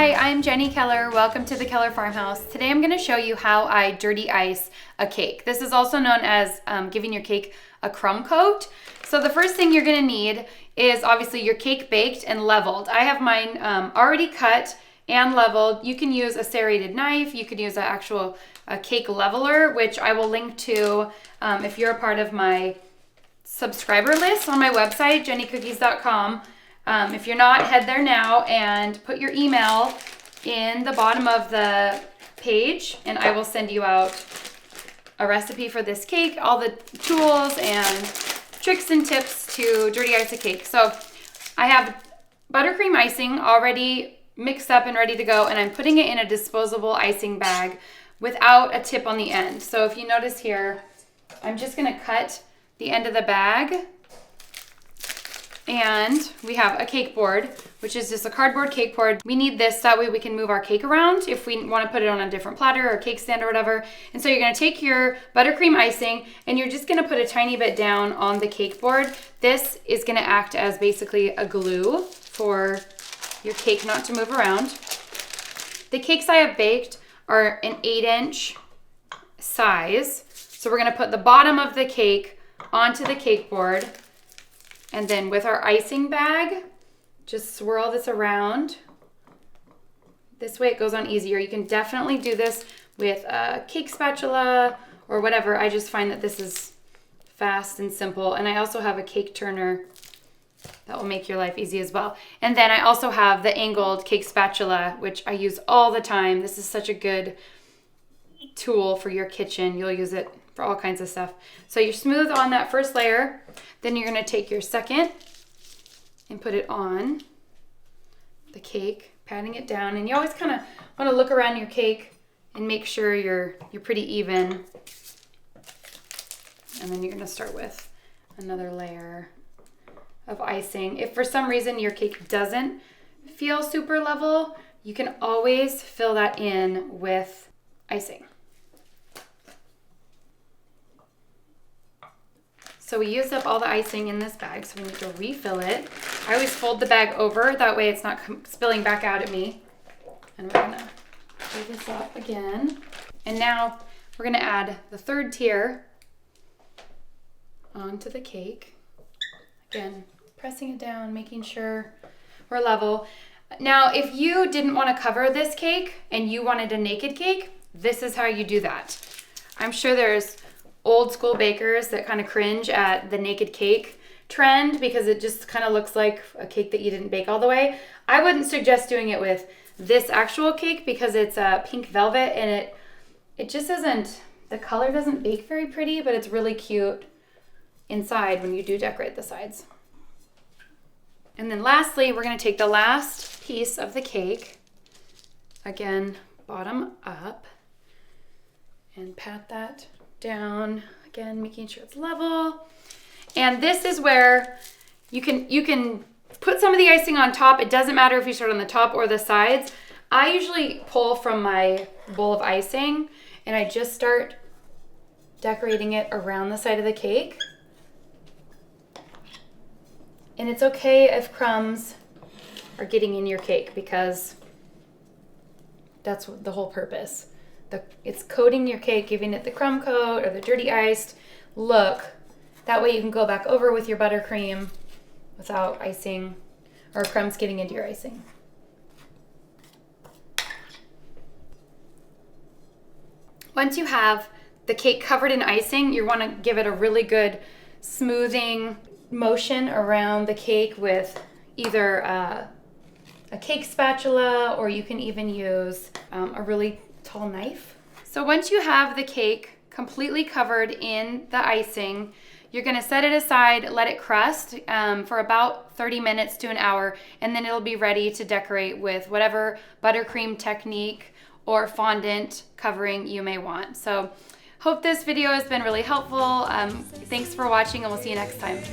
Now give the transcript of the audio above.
Hi, I'm Jenny Keller. Welcome to the Keller Farmhouse. Today I'm going to show you how I dirty ice a cake. This is also known as giving your cake a crumb coat. So the first thing you're going to need is obviously your cake baked and leveled. I have mine already cut and leveled. You can use a serrated knife. You could use an actual cake leveler, which I will link to if you're a part of my subscriber list on my website, jennycookies.com. If you're not, head there now and put your email in the bottom of the page and I will send you out a recipe for this cake, all the tools and tricks and tips to dirty ice a cake. So I have buttercream icing already mixed up and ready to go, and I'm putting it in a disposable icing bag without a tip on the end. So if you notice here, I'm just gonna cut the end of the bag. And we have a cake board, which is just a cardboard cake board. We need this, that way we can move our cake around if we want to put it on a different platter or cake stand or whatever. And so you're going to take your buttercream icing and you're just going to put a tiny bit down on the cake board. This is going to act as basically a glue for your cake not to move around. The cakes I have baked are an 8-inch size. So we're going to put the bottom of the cake onto the cake board. And then with our icing bag, just swirl this around. This way it goes on easier. You can definitely do this with a cake spatula or whatever. I just find that this is fast and simple. And I also have a cake turner that will make your life easy as well. And then I also have the angled cake spatula, which I use all the time. This is such a good tool for your kitchen. You'll use it for all kinds of stuff. So you're smooth on that first layer. Then you're gonna take your second and put it on the cake, patting it down. And you always kind of want to look around your cake and make sure you're pretty even. And then you're gonna start with another layer of icing. If for some reason your cake doesn't feel super level, you can always fill that in with icing. So we used up all the icing in this bag, so we need to refill it. I always fold the bag over, that way it's not spilling back out at me. And we're gonna fill this up again. And now we're gonna add the third tier onto the cake. Again, pressing it down, making sure we're level. Now, if you didn't want to cover this cake and you wanted a naked cake, this is how you do that. I'm sure there's old school bakers that kind of cringe at the naked cake trend because it just kind of looks like a cake that you didn't bake all the way. I wouldn't suggest doing it with this actual cake because it's a pink velvet and it just isn't, the color doesn't bake very pretty, but it's really cute inside when you do decorate the sides. And then lastly, we're going to take the last piece of the cake, again, bottom up, and pat that down, again, making sure it's level. And this is where you can put some of the icing on top. It doesn't matter if you start on the top or the sides. I usually pull from my bowl of icing and I just start decorating it around the side of the cake. And it's okay if crumbs are getting in your cake because that's the whole purpose. It's coating your cake, giving it the crumb coat or the dirty iced look. That way you can go back over with your buttercream without icing or crumbs getting into your icing. Once you have the cake covered in icing, you want to give it a really good smoothing motion around the cake with either a cake spatula or you can even use a really tall knife. So once you have the cake completely covered in the icing, you're going to set it aside, let it crust for about 30 minutes to an hour, and then it'll be ready to decorate with whatever buttercream technique or fondant covering you may want. So hope this video has been really helpful. Thanks for watching and we'll see you next time.